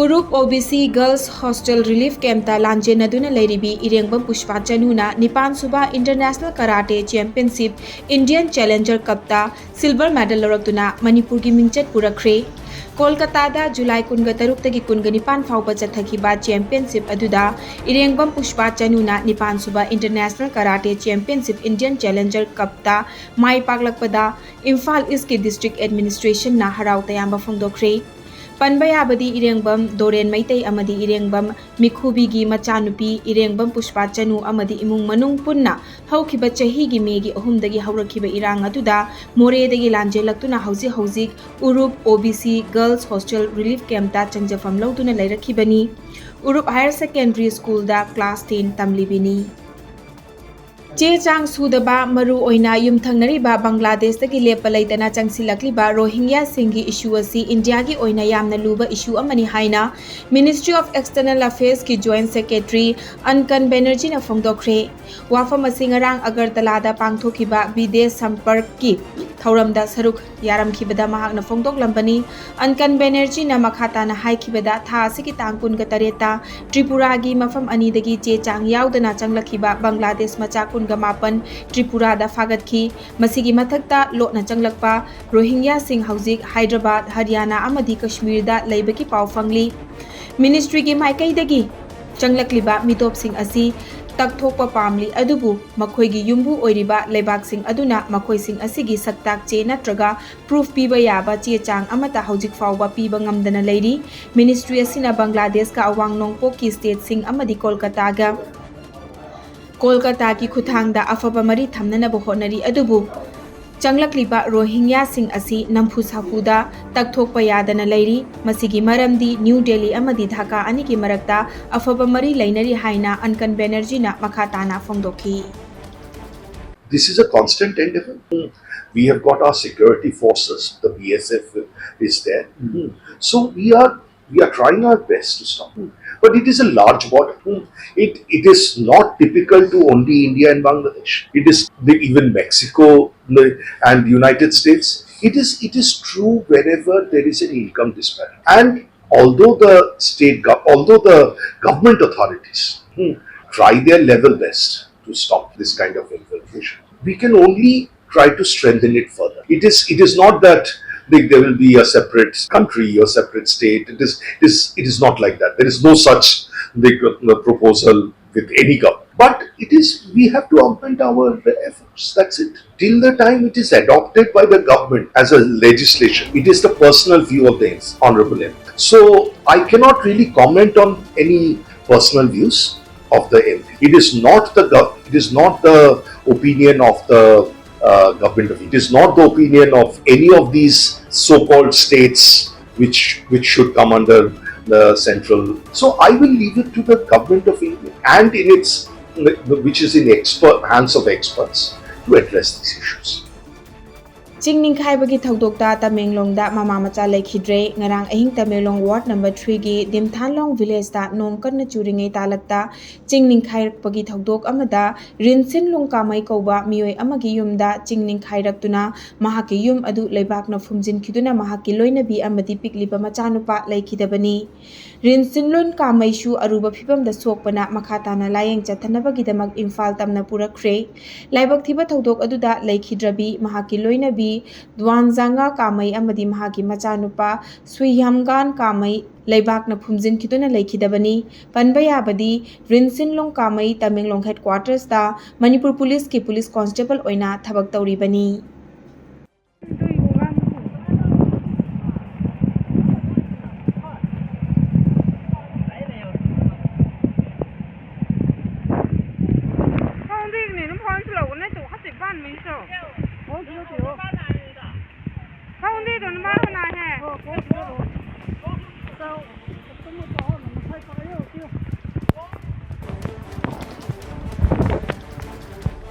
Urup OBC Girls Hostel Relief Camp ta lanjenaduna leiribi irengbam Pushpa Chanuna Nipan Suba International Karate Championship Indian Challenger Cup ta silver medal loraktuna Manipur gi mingchat purakre. Kolkata da July 13 tagi 19 fauba chathakiba championship aduda irengbam Pushpa Chanuna Nipan Suba International Karate Championship Indian Challenger Cup ta mai paklakpada Imphal East ki District Administration na harau tayamba phongdokre. Panbayabadi irengbam Doren Maitei amadi irengbam Mikhubigi machanupi irengbam Pushpa Chanu amadi imung manung punna haukiba chahigi megi ahumdagi haurakiba irang aduda moredagi lanjelaktuna hauzik Urup OBC Girls Hostel Relief Camp ta changjafam lauduna lairakibani. Urup Higher Secondary School da Class 10 tamlibini. Che chang sudaba maru oina yumthangnariba Bangladesh tagi lepa leitana changsilakliba Rohingya singhi issue asi India gi oina yamna luba issue amani haina Ministry of External Affairs ki Joint Secretary Ankan Banerjee na phongdokre. Wafam asi ngarang Agartala da pangthokiba Bidesh Sampark ki thauramda saruk yaramkhibada mahakna phongdoklambani. Ankan Banerjee na makhata na haikibada tha asiki tang 19 Tripura gi mafam anidagi che chang yaudana changlakhiba Bangladesh macha Gamapan Tripura da Fagatki Masigi Mathakta Lotna Changlakpa Rohingya Singh Hauzik Hyderabad Haryana Amadi Kashmir da Laibaki Pau Fangli Ministry gi Maikai dagi Changlakliba Mitop Singh Asi Takthokpa Pamli Adubu Makhoigi Yumbu Oiriba Laibak Singh Aduna Makhoi Singh Asigi Saktak Che Natraga Proof Piba Yaba Che Chang Amata Hauzik Fauba Piba Ngamdana Leiri Ministry Asina Bangladesh ka Awang Nongpo ki State Singh Amadi Kolkata ga Kolkata ki Kuthangda afaba mari thamnanaba honari adubu changlakliba Rohingya Singh asi nampu sapuda takthokpa yadana leiri masigi maramdi New Delhi amadi Dhaka ani ki marakta afaba mari lainari haina Ankan Banerjee na makhatana phongdokhi. This is a constant endeavor. We have got our security forces, the BSF is there. So we are trying our best to stop. But it is a large border. It is not typical to only India and Bangladesh. It is even Mexico and the United States. It is true wherever there is an income disparity. And although the government authorities try their level best to stop this kind of infiltration, we can only try to strengthen it further. It is not that there will be a separate country or separate state. It is not like that. There is no such proposal with any government. But we have to augment our efforts. That's it. Till the time it is adopted by the government as a legislation, it is the personal view of the Honorable MP. So I cannot really comment on any personal views of the MP. It is not the opinion of the government of India. It is not the opinion of any of these so-called states which should come under the central. So I will leave it to the government of India and which is in hands of experts to address these issues. Chingning Kaibagi Togdokta Tamenglongda Mama Macha Lekhidre Ngarang Ahing Tamelong Ward number 3 gi Dimthanlong village ta nong karna churingai talakta Chingning Khairpagi Togdok amada Rinsin Long Kamai Koba Mioi Amagi Yumda Chingning Khairaktuna Mahaki Yum adu Leibakna Fumjin Kiduna Mahaki Loinabi Amadi Pikliba Machanupa Laikidabani Rinsin Lon Kamai Shu Aruba Pibam the Sokpana Makatana Layang Chatanabagi Imphal Tamna Purakre Laibak Thiba Togdok aduda Laikhidrabi Mahaki Loinabi Dwanzanga Kamai amadi mahaki machanupa Swiyamgan Kamai Laibakna Phumjin Kiduna Laikidabani Panbayabadi Rinsinlong Kamai Tamenglong Headquarters ta Manipur Police ki Police Constable oina thabak tauribani.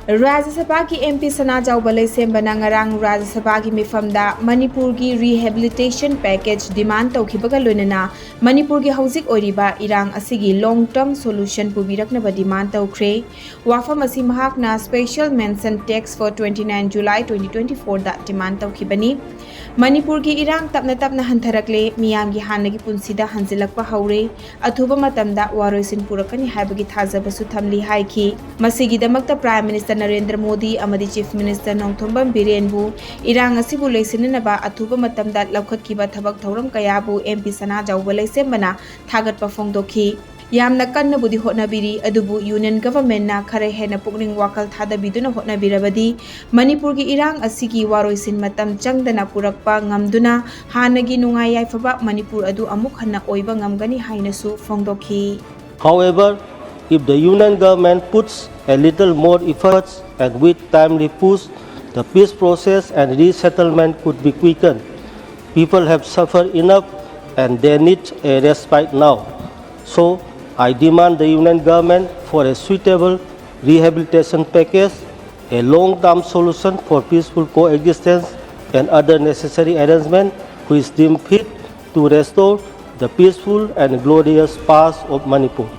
Rajya Sabha ki MP Sana Jaubalai Sembana ngarang Rajya Sabha ki mifamda Manipur ki rehabilitation package demand taukibaga loinana Manipur ki hausik oiriba irang asigi long term solution pubiraknaba demand taukre wafam asi mahakna special mention text for 29 July 2024 da demand taukibani Manipur ki irang tapna hantarakle miyam gi hanagi punsida hanjilakpa haure athuba matamda waroisin purakani haibagi thajabasu thamli haiki masigi damakta Prime Minister Narendra Modi amadi Chief Minister Nongthombam Birenbu irang asibu leisinaba athuba matamda laukhatkiba thabak thauram kayabu MP Sana Jaubalai Sembana thagatpa phongdokhi yamna kanna budi hotnabiri adubu union government na khare hena pukning wakal thada biduna hotnabirabadi Manipur gi irang asigi waroisin matam changdana purakpa ngamduna hanagi nungai yaifaba Manipur adu amuk hanna oiba ngamgani hainasu phongdokhi. However, if the union government puts a little more efforts and with timely push, the peace process and resettlement could be quickened. People have suffered enough and they need a respite now. So, I demand the union government for a suitable rehabilitation package, a long-term solution for peaceful coexistence and other necessary arrangements which deem fit to restore the peaceful and glorious past of Manipur.